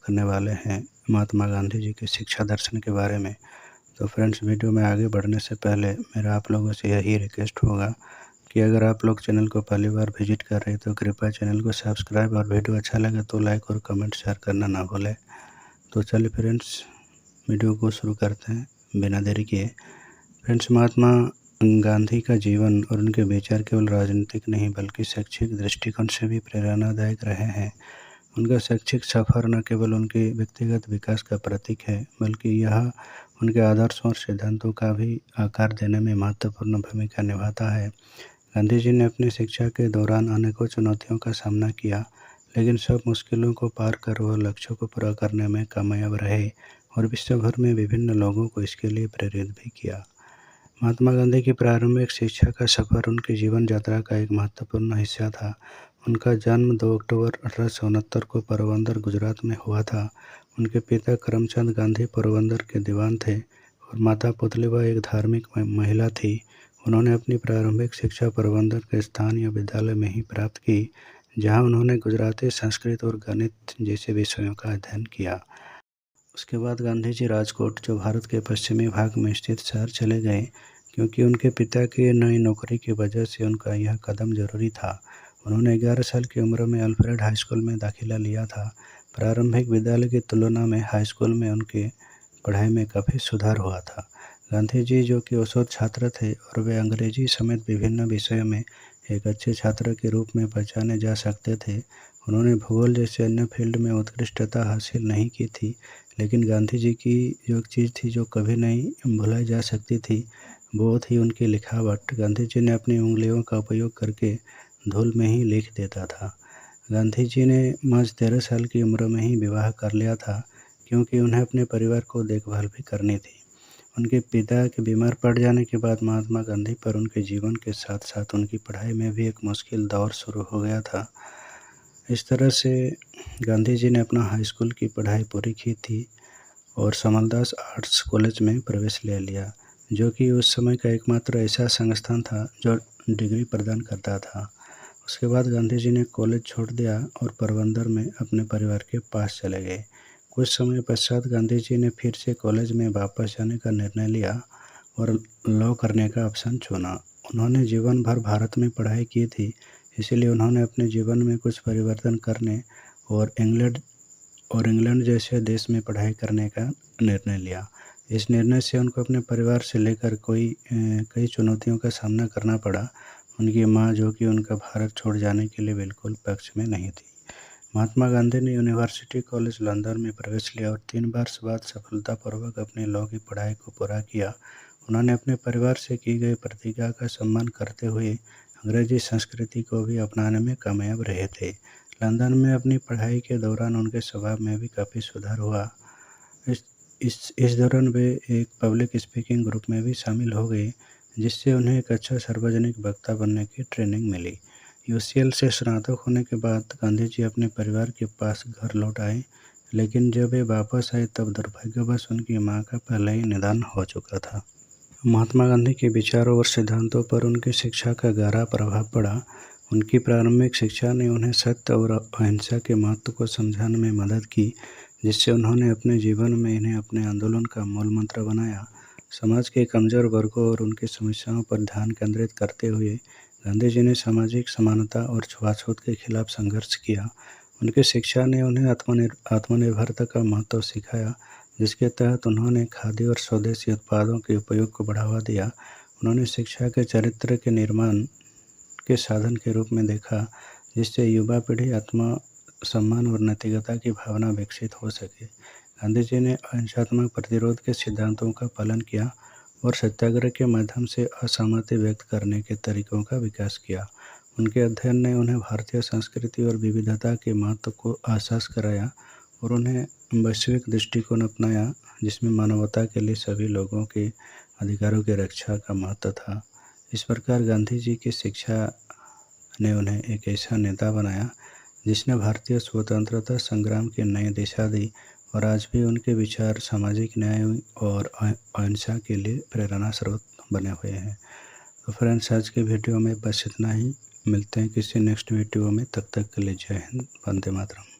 करने वाले हैं महात्मा गांधी जी के शिक्षा दर्शन के बारे में। तो फ्रेंड्स, वीडियो में आगे बढ़ने से पहले मेरा आप लोगों से यही रिक्वेस्ट होगा कि अगर आप लोग चैनल को पहली बार विजिट कर रहे हैं तो कृपया चैनल को सब्सक्राइब और वीडियो अच्छा लगे तो लाइक और कमेंट शेयर करना ना भूलें। तो चलिए फ्रेंड्स, वीडियो को शुरू करते हैं बिना देरी किए। फ्रेंड्स, महात्मा गांधी का जीवन और उनके विचार केवल राजनीतिक नहीं बल्कि शैक्षिक दृष्टिकोण से भी प्रेरणादायक रहे हैं। उनका शैक्षिक सफ़र न केवल उनके व्यक्तिगत विकास का प्रतीक है बल्कि यह उनके आदर्शों और सिद्धांतों का भी आकार देने में महत्वपूर्ण भूमिका निभाता है। गांधी जी ने अपनी शिक्षा के दौरान अनेकों चुनौतियों का सामना किया, लेकिन सब मुश्किलों को पार कर वह लक्ष्यों को पूरा करने में कामयाब रहे और विश्व भर में विभिन्न लोगों को इसके लिए प्रेरित भी किया। महात्मा गांधी की प्रारंभिक शिक्षा का सफ़र उनकी जीवन यात्रा का एक महत्वपूर्ण हिस्सा था। उनका जन्म 2 अक्टूबर 1869 को पोरबंदर, गुजरात में हुआ था। उनके पिता करमचंद गांधी पोरबंदर के दीवान थे और माता पुतलीबाई एक धार्मिक महिला थी। उन्होंने अपनी प्रारंभिक शिक्षा पोरबंदर के स्थानीय विद्यालय में ही प्राप्त की, जहां उन्होंने गुजराती, संस्कृत और गणित जैसे विषयों का अध्ययन किया। उसके बाद गांधी जी राजकोट, जो भारत के पश्चिमी भाग में स्थित शहर, चले गए, क्योंकि उनके पिता की नई नौकरी की वजह से उनका यह कदम जरूरी था। उन्होंने 11 साल की उम्र में अल्फ्रेड हाई स्कूल में दाखिला लिया था। प्रारंभिक विद्यालय की तुलना में हाई स्कूल में उनकी पढ़ाई में काफ़ी सुधार हुआ था। गांधी जी, जो कि औसत छात्र थे और वे अंग्रेजी समेत विभिन्न विषयों में एक अच्छे छात्र के रूप में पहचाने जा सकते थे। उन्होंने भूगोल जैसे अन्य फील्ड में उत्कृष्टता हासिल नहीं की थी, लेकिन गांधी जी की जो चीज़ थी जो कभी नहीं भुलाई जा सकती थी, वो थी उनकी लिखावट। गांधी जी ने अपनी उंगलियों का उपयोग करके धूल में ही लिख देता था। गांधी जी ने महज 13 साल की उम्र में ही विवाह कर लिया था, क्योंकि उन्हें अपने परिवार को देखभाल भी करनी थी। उनके पिता के बीमार पड़ जाने के बाद महात्मा गांधी पर उनके जीवन के साथ साथ उनकी पढ़ाई में भी एक मुश्किल दौर शुरू हो गया था। इस तरह से गांधी जी ने अपना हाई स्कूल की पढ़ाई पूरी की थी और समलदास आर्ट्स कॉलेज में प्रवेश ले लिया, जो कि उस समय का एकमात्र ऐसा संस्थान था जो डिग्री प्रदान करता था। उसके बाद गांधी जी ने कॉलेज छोड़ दिया और पोरबंदर में अपने परिवार के पास चले गए। कुछ समय पश्चात गांधी जी ने फिर से कॉलेज में वापस जाने का निर्णय लिया और लॉ करने का ऑप्शन चुना। उन्होंने जीवन भर भारत में पढ़ाई की थी, इसलिए उन्होंने अपने जीवन में कुछ परिवर्तन करने और इंग्लैंड जैसे देश में पढ़ाई करने का निर्णय लिया। इस निर्णय से उनको अपने परिवार से लेकर कई चुनौतियों का सामना करना पड़ा। उनकी मां, जो कि उनका भारत छोड़ जाने के लिए बिल्कुल पक्ष में नहीं थी। महात्मा गांधी ने यूनिवर्सिटी कॉलेज लंदन में प्रवेश लिया और 3 वर्ष बाद सफलतापूर्वक अपने लॉ की पढ़ाई को पूरा किया। उन्होंने अपने परिवार से की गई प्रतिज्ञा का सम्मान करते हुए अंग्रेजी संस्कृति को भी अपनाने में कामयाब रहे थे। लंदन में अपनी पढ़ाई के दौरान उनके स्वभाव में भी काफ़ी सुधार हुआ। इस दौरान वे एक पब्लिक स्पीकिंग ग्रुप में भी शामिल हो गए, जिससे उन्हें एक अच्छा सार्वजनिक वक्ता बनने की ट्रेनिंग मिली। यूसीएल से स्नातक होने के बाद गांधी जी अपने परिवार के पास घर लौट आए, लेकिन जब वे वापस आए तब दुर्भाग्यवश उनकी मां का पहले ही निधन हो चुका था। महात्मा गांधी के विचारों और सिद्धांतों पर उनकी शिक्षा का गहरा प्रभाव पड़ा। उनकी प्रारंभिक शिक्षा ने उन्हें सत्य और अहिंसा के महत्व को समझाने में मदद की, जिससे उन्होंने अपने जीवन में इन्हें अपने आंदोलन का मूल मंत्र बनाया। समाज के कमजोर वर्गों और उनकी समस्याओं पर ध्यान केंद्रित करते हुए गांधी जी ने सामाजिक समानता और छुआछूत के खिलाफ संघर्ष किया। उनकी शिक्षा ने उन्हें आत्मनिर्भरता का महत्व सिखाया, जिसके तहत उन्होंने खादी और स्वदेशी उत्पादों के उपयोग को बढ़ावा दिया। उन्होंने शिक्षा के चरित्र के निर्माण के साधन के रूप में देखा, जिससे युवा पीढ़ी आत्मसम्मान और नैतिकता की भावना विकसित हो सके। गांधी जी ने अहिंसात्मक प्रतिरोध के सिद्धांतों का पालन किया और सत्याग्रह के माध्यम से असहमति व्यक्त करने के तरीकों का विकास किया। उनके अध्ययन ने उन्हें भारतीय संस्कृति और विविधता के महत्व को एहसास कराया और उन्हें वैश्विक दृष्टिकोण अपनाया, जिसमें मानवता के लिए सभी लोगों के अधिकारों की रक्षा का महत्व था। इस प्रकार गांधी जी की शिक्षा ने उन्हें एक ऐसा नेता बनाया जिसने भारतीय स्वतंत्रता संग्राम की नई दिशा दी और आज भी उनके विचार सामाजिक न्याय और अहिंसा के लिए प्रेरणा स्रोत बने हुए हैं। तो फ्रेंड्स, आज के वीडियो में बस इतना ही। मिलते हैं किसी नेक्स्ट वीडियो में, तब तक के लिए जय हिंद, वंदे मातरम।